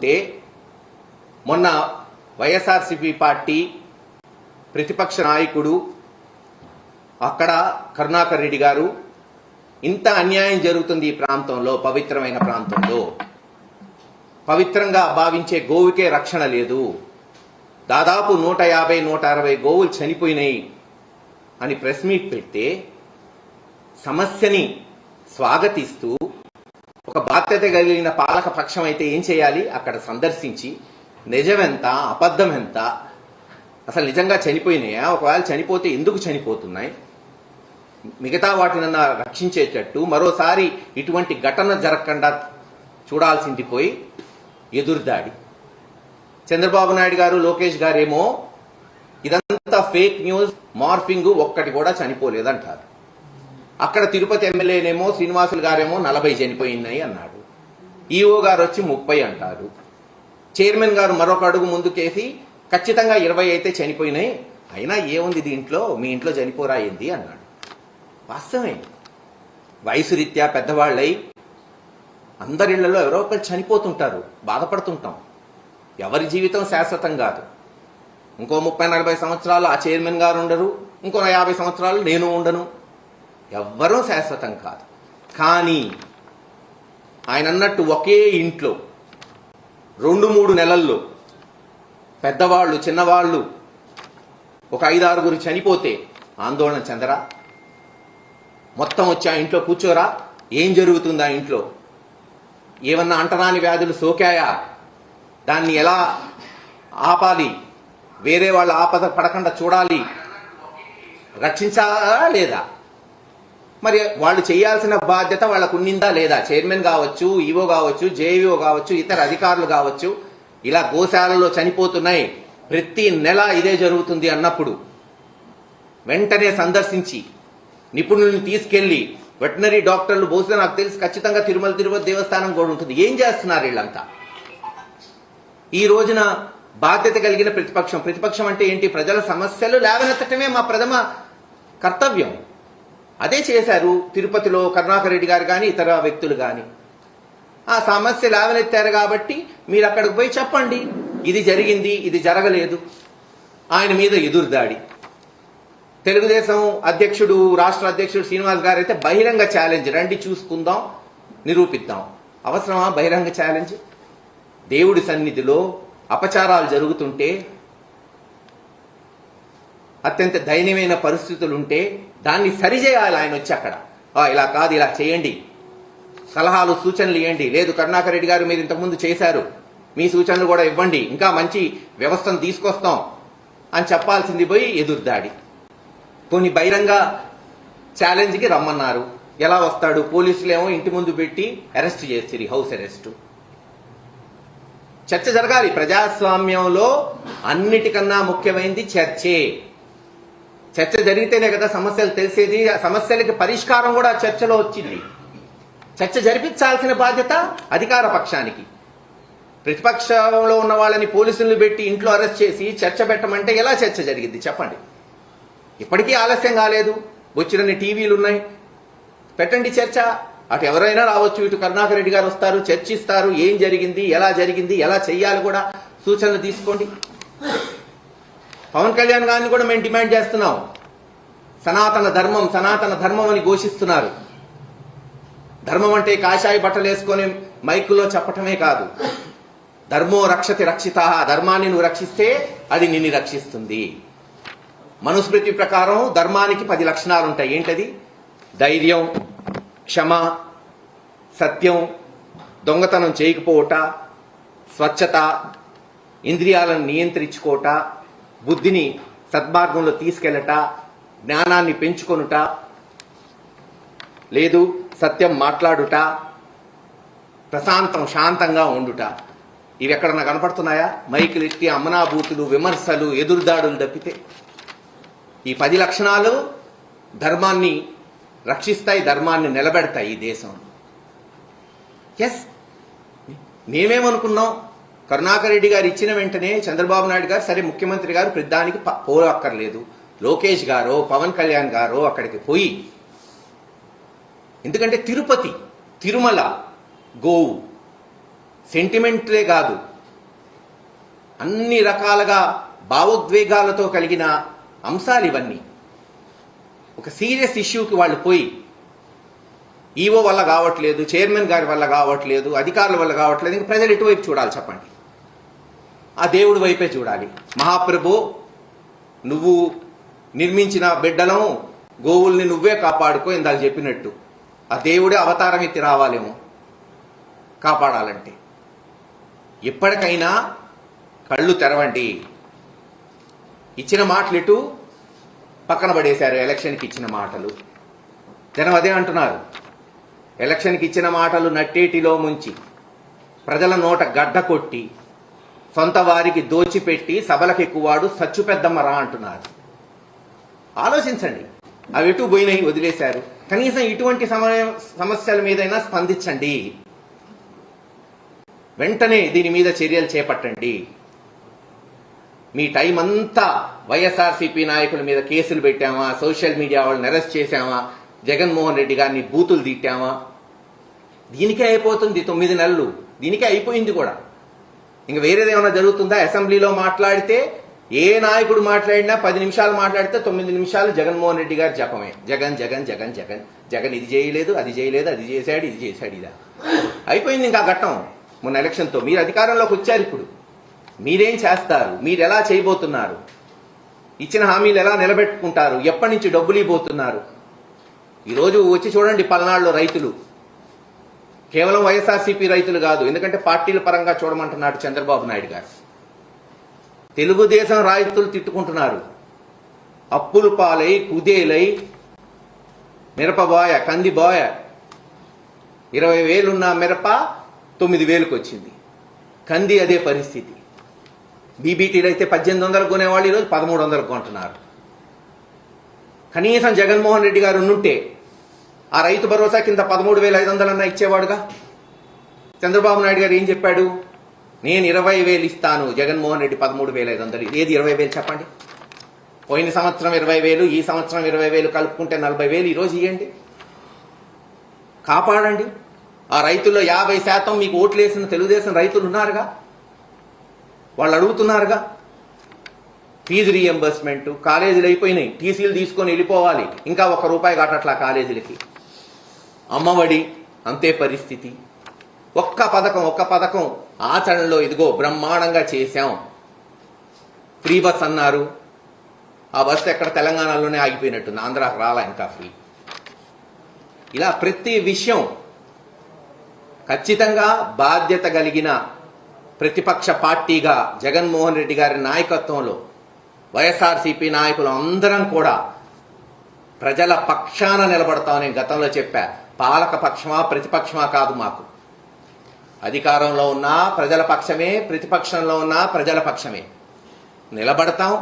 జరుగుతుంటే మొన్న వైఎస్ఆర్సీపీ పార్టీ ప్రతిపక్ష నాయకుడు అక్కడ కరుణాకర్ రెడ్డి గారు ఇంత అన్యాయం జరుగుతుంది ఈ ప్రాంతంలో, పవిత్రమైన ప్రాంతంలో, పవిత్రంగా భావించే గోవుకే రక్షణ లేదు, దాదాపు 150-160 గోవులు చనిపోయినాయి అని ప్రెస్ మీట్ పెడితే సమస్యని స్వాగతిస్తూ ఒక బాధ్యత కలిగిన పాలక పక్షం అయితే ఏం చేయాలి? అక్కడ సందర్శించి నిజమెంత, అబద్ధం ఎంత, అసలు నిజంగా చనిపోయినాయా, ఒకవేళ చనిపోతే ఎందుకు చనిపోతున్నాయి, మిగతా వాటినన్నా రక్షించేటట్టు మరోసారి ఇటువంటి ఘటన జరగకుండా చూడాల్సింది పోయి ఎదురుదాడి. చంద్రబాబు నాయుడు గారు, లోకేష్ గారేమో ఇదంతా ఫేక్ న్యూస్, మార్ఫింగ్, ఒక్కటి కూడా చనిపోలేదంటారు. అక్కడ తిరుపతి ఎమ్మెల్యేనేమో శ్రీనివాసులు గారేమో 40 చనిపోయినాయి అన్నాడు. ఈఓ గారు వచ్చి 30 అంటారు. చైర్మన్ గారు మరొక అడుగు ముందుకేసి ఖచ్చితంగా 20 అయితే చనిపోయినాయి, అయినా ఏముంది దీంట్లో, మీ ఇంట్లో చనిపోరా ఏంది అన్నాడు. వాస్తవమే, వయసు రీత్యా పెద్దవాళ్ళై అందరిళ్లలో ఎవరో ఒకరు చనిపోతుంటారు, బాధపడుతుంటాం. ఎవరి జీవితం శాశ్వతం కాదు. ఇంకో 30-40 సంవత్సరాలు ఆ చైర్మన్ గారు ఉండరు, ఇంకో 50 సంవత్సరాలు నేను ఉండను, ఎవ్వరూ శాశ్వతం కాదు. కానీ ఆయన అన్నట్టు ఒకే ఇంట్లో 2-3 నెలల్లో పెద్దవాళ్ళు చిన్నవాళ్ళు ఒక 5-6 చనిపోతే ఆందోళన చెందరా? మొత్తం వచ్చి ఆ ఇంట్లో కూర్చోరా? ఏం జరుగుతుంది ఆ ఇంట్లో? ఏమన్నా అంటరాని వ్యాధులు సోకాయా? దాన్ని ఎలా ఆపాలి? వేరే వాళ్ళ ఆపద పడకుండా చూడాలి, రక్షించాలా లేదా? మరి వాళ్ళు చేయాల్సిన బాధ్యత వాళ్ళకు ఉన్నిందా లేదా? చైర్మన్ కావచ్చు, ఈవో కావచ్చు, జేఈఓ కావచ్చు, ఇతర అధికారులు కావచ్చు, ఇలా గోశాలలో చనిపోతున్నాయి, ప్రతి నెల ఇదే జరుగుతుంది అన్నప్పుడు వెంటనే సందర్శించి నిపుణుల్ని తీసుకెళ్లి, వెటనరీ డాక్టర్లు బహుశా నాకు తెలిసి ఖచ్చితంగా తిరుపతి దేవస్థానం కూడా ఉంటుంది. ఏం చేస్తున్నారు వీళ్ళంతా? ఈ రోజున బాధ్యత కలిగిన ప్రతిపక్షం అంటే ఏంటి? ప్రజల సమస్యలు లేవనెత్తటమే మా ప్రథమ కర్తవ్యం. అదే చేశారు తిరుపతిలో కరుణాకర్ రెడ్డి గారు కానీ ఇతర వ్యక్తులు కానీ. ఆ సమస్య లేవనెత్తారు కాబట్టి మీరు అక్కడికి పోయి చెప్పండి, ఇది జరిగింది, ఇది జరగలేదు. ఆయన మీద ఎదురుదాడి. తెలుగుదేశం అధ్యక్షుడు, రాష్ట్ర అధ్యక్షుడు శ్రీనివాస్ గారు అయితే బహిరంగ ఛాలెంజ్, రండి చూసుకుందాం, నిరూపిద్దాం. అవసరమా బహిరంగ ఛాలెంజ్? దేవుడి సన్నిధిలో అపచారాలు జరుగుతుంటే, అత్యంత దయనీయమైన పరిస్థితులుంటే దాన్ని సరిచేయాలి. ఆయన వచ్చి అక్కడ ఇలా కాదు, ఇలా చేయండి, సలహాలు సూచనలు ఇవ్వండి. లేదు కరుణాకర్ రెడ్డి గారు మీరు ఇంతకుముందు చేశారు, మీ సూచనలు కూడా ఇవ్వండి, ఇంకా మంచి వ్యవస్థను తీసుకొస్తాం అని చెప్పాల్సింది పోయి ఎదురుదాడి. కొన్ని బహిరంగ ఛాలెంజ్కి రమ్మన్నారు. ఎలా వస్తాడు? పోలీసులేమో ఇంటి ముందు పెట్టి అరెస్ట్ చేస్తారు, హౌస్ అరెస్టు. చర్చ జరగాలి. ప్రజాస్వామ్యంలో అన్నిటికన్నా ముఖ్యమైనది చర్చే. చర్చ జరిగితేనే కదా సమస్యలు తెలిసేది. ఆ సమస్యలకి పరిష్కారం కూడా చర్చలో వచ్చింది. చర్చ జరిపించాల్సిన బాధ్యత అధికార పక్షానికి. ప్రతిపక్షంలో ఉన్న వాళ్ళని పోలీసులను పెట్టి ఇంట్లో అరెస్ట్ చేసి చర్చ పెట్టమంటే ఎలా చర్చ జరిగింది చెప్పండి? ఇప్పటికీ ఆలస్యం కాలేదు, వచ్చినన్ని టీవీలు ఉన్నాయి, పెట్టండి చర్చ. అటు ఎవరైనా రావచ్చు, ఇటు కరుణాకర్ రెడ్డి గారు వస్తారు, చర్చిస్తారు, ఏం జరిగింది, ఎలా చెయ్యాలి కూడా సూచనలు తీసుకోండి. పవన్ కళ్యాణ్ గారిని కూడా మేము డిమాండ్ చేస్తున్నాం. సనాతన ధర్మం అని ఘోషిస్తున్నారు. ధర్మం అంటే కాషాయ బట్టలు వేసుకొని మైకుల్లో చెప్పటమే కాదు. ధర్మో రక్షతి రక్షిత, ధర్మాన్ని నువ్వు రక్షిస్తే అది నిన్ను రక్షిస్తుంది. మనుస్మృతి ప్రకారం ధర్మానికి 10 లక్షణాలు ఉంటాయి. ఏంటది? ధైర్యం, క్షమ, సత్యం, దొంగతనం చేయకపోవట, స్వచ్ఛత, ఇంద్రియాలను నియంత్రించుకోట, బుద్ధిని సద్మార్గంలో తీసుకెళ్లట, జ్ఞానాన్ని పెంచుకొనుట, లేదు సత్యం మాట్లాడుట, శాంతంగా ఉండుట. ఇవి ఎక్కడన్నా కనపడుతున్నాయా? మైకులు ఎత్తి అమనాభూతులు, విమర్శలు, ఎదురుదాడులు తప్పితే ఈ 10 లక్షణాలు ధర్మాన్ని రక్షిస్తాయి, ధర్మాన్ని నిలబెడతాయి ఈ దేశం. ఎస్, మేమేమనుకున్నాం? కరుణాకర్ రెడ్డి గారు ఇచ్చిన వెంటనే చంద్రబాబు నాయుడు గారు సరే ముఖ్యమంత్రి గారు ప్రతిదానికి పోవక్కర్లేదు, లోకేష్ గారో పవన్ కళ్యాణ్ గారో అక్కడికి పోయి, ఎందుకంటే తిరుపతి, తిరుమల, గోవు సెంటిమెంట్లే కాదు, అన్ని రకాలుగా భావోద్వేగాలతో కలిగిన అంశాలు ఇవన్నీ. ఒక సీరియస్ ఇష్యూకి వాళ్ళు పోయి ఈవో వల్ల కావట్లేదు, చైర్మన్ గారి వల్ల కావట్లేదు, అధికారుల వల్ల కావట్లేదు, ఇంక ప్రజలు ఎటువైపు చూడాలి చెప్పండి? ఆ దేవుడి వైపే చూడాలి. మహాప్రభు, నువ్వు నిర్మించిన బిడ్డలం గోవుల్ని నువ్వే కాపాడుకో, ఇందాక చెప్పినట్టు ఆ దేవుడే అవతారం ఎత్తి రావాలేమో కాపాడాలంటే. ఎప్పటికైనా కళ్ళు తెరవండి. ఇచ్చిన మాటలు ఇటు పక్కన పడేశారు. ఎలక్షన్కి ఇచ్చిన మాటలు జనం అదే అంటున్నారు. ఎలక్షన్కి ఇచ్చిన మాటలు నట్టేటిలో ముంచి ప్రజల నోట గడ్డ కొట్టి సొంత వారికి దోచిపెట్టి సభలకు ఎక్కువాడు సచ్చు పెద్దమ్మరా అంటున్నారు. ఆలోచించండి. అవి ఎటు పోయినాయి, వదిలేశారు. కనీసం ఇటువంటి సమస్యల మీదైనా స్పందించండి. వెంటనే దీని మీద చర్యలు చేపట్టండి. మీ టైం అంతా వైఎస్ఆర్సీపీ నాయకుల మీద కేసులు పెట్టామా, సోషల్ మీడియా వాళ్ళని అరెస్ట్ చేశామా, జగన్మోహన్ రెడ్డి గారిని బూతులు తిట్టామా, దీనికే అయిపోతుంది 9 నెలలు. దీనికే అయిపోయింది కూడా. ఇంక వేరేది ఏమైనా జరుగుతుందా? అసెంబ్లీలో మాట్లాడితే ఏ నాయకుడు మాట్లాడినా 10 నిమిషాలు మాట్లాడితే 9 నిమిషాలు జగన్మోహన్ రెడ్డి గారి జపమే. జగన్ జగన్ జగన్ జగన్ జగన్ ఇది చేయలేదు, అది చేయలేదు, అది చేశాడు, ఇది చేశాడు, ఇదా అయిపోయింది. ఇంకా ఘట్టం మొన్న ఎలక్షన్తో. మీరు అధికారంలోకి వచ్చారు. ఇప్పుడు మీరేం చేస్తారు? మీరు ఎలా చేయబోతున్నారు? ఇచ్చిన హామీలు ఎలా నిలబెట్టుకుంటారు? ఎప్పటి నుంచి డబ్బులు ఇవ్వబోతున్నారు? ఈరోజు వచ్చి చూడండి, పల్నాడులో రైతులు, కేవలం వైఎస్ఆర్సీపీ రైతులు కాదు, ఎందుకంటే పార్టీల పరంగా చూడమంటున్నాడు చంద్రబాబు నాయుడు గారు. తెలుగుదేశం రైతులు తిట్టుకుంటున్నారు. అప్పులు పాలై కుదేలై మిరపబోయ, కందిబోయ 20,000 ఉన్న మిరప 9,000కి వచ్చింది. కంది అదే పరిస్థితి. బీబీటీలు అయితే 1800 కొనేవాళ్ళు ఈరోజు 1300 కొంటున్నారు. కనీసం జగన్మోహన్ రెడ్డి గారు ఉంటే ఆ రైతు భరోసా కింద 13,500 అన్నా ఇచ్చేవాడుగా. చంద్రబాబు నాయుడు గారు ఏం చెప్పాడు? నేను 20,000 ఇస్తాను, జగన్మోహన్ రెడ్డి 13,500. ఏది 20,000 చెప్పండి? పోయిన సంవత్సరం 20,000, ఈ సంవత్సరం 20,000 కలుపుకుంటే 40,000 ఈరోజు ఇవ్వండి. కాపాడండి. ఆ రైతుల్లో 50% మీకు ఓట్లేసిన తెలుగుదేశం రైతులు ఉన్నారుగా, వాళ్ళు అడుగుతున్నారుగా. ఫీజు రీఎంబర్స్మెంట్, కాలేజీలు అయిపోయినాయి, టీసీలు తీసుకొని వెళ్ళిపోవాలి, ఇంకా ₹1 కట్టట్లా కాలేజీలకి. అమ్మఒడి అంతే పరిస్థితి. ఒక్క పథకం ఆచరణలో ఇదిగో బ్రహ్మాండంగా చేశాం. ఫ్రీ బస్ అన్నారు. ఆ బస్సు ఎక్కడ తెలంగాణలోనే ఆగిపోయినట్టుంది, ఆంధ్రాకి రాలా ఇంకా ఫ్రీ. ఇలా ప్రతి విషయం ఖచ్చితంగా బాధ్యత కలిగిన ప్రతిపక్ష పార్టీగా జగన్మోహన్ రెడ్డి గారి నాయకత్వంలో వైఎస్ఆర్సీపీ నాయకులు అందరం కూడా ప్రజల పక్షాన నిలబడతామని గతంలో చెప్పా. పాలక పక్షమా ప్రతిపక్షమా కాదు, మాకు అధికారంలో ఉన్నా ప్రజల పక్షమే, ప్రతిపక్షంలో ఉన్నా ప్రజల పక్షమే. నిలబడతాం.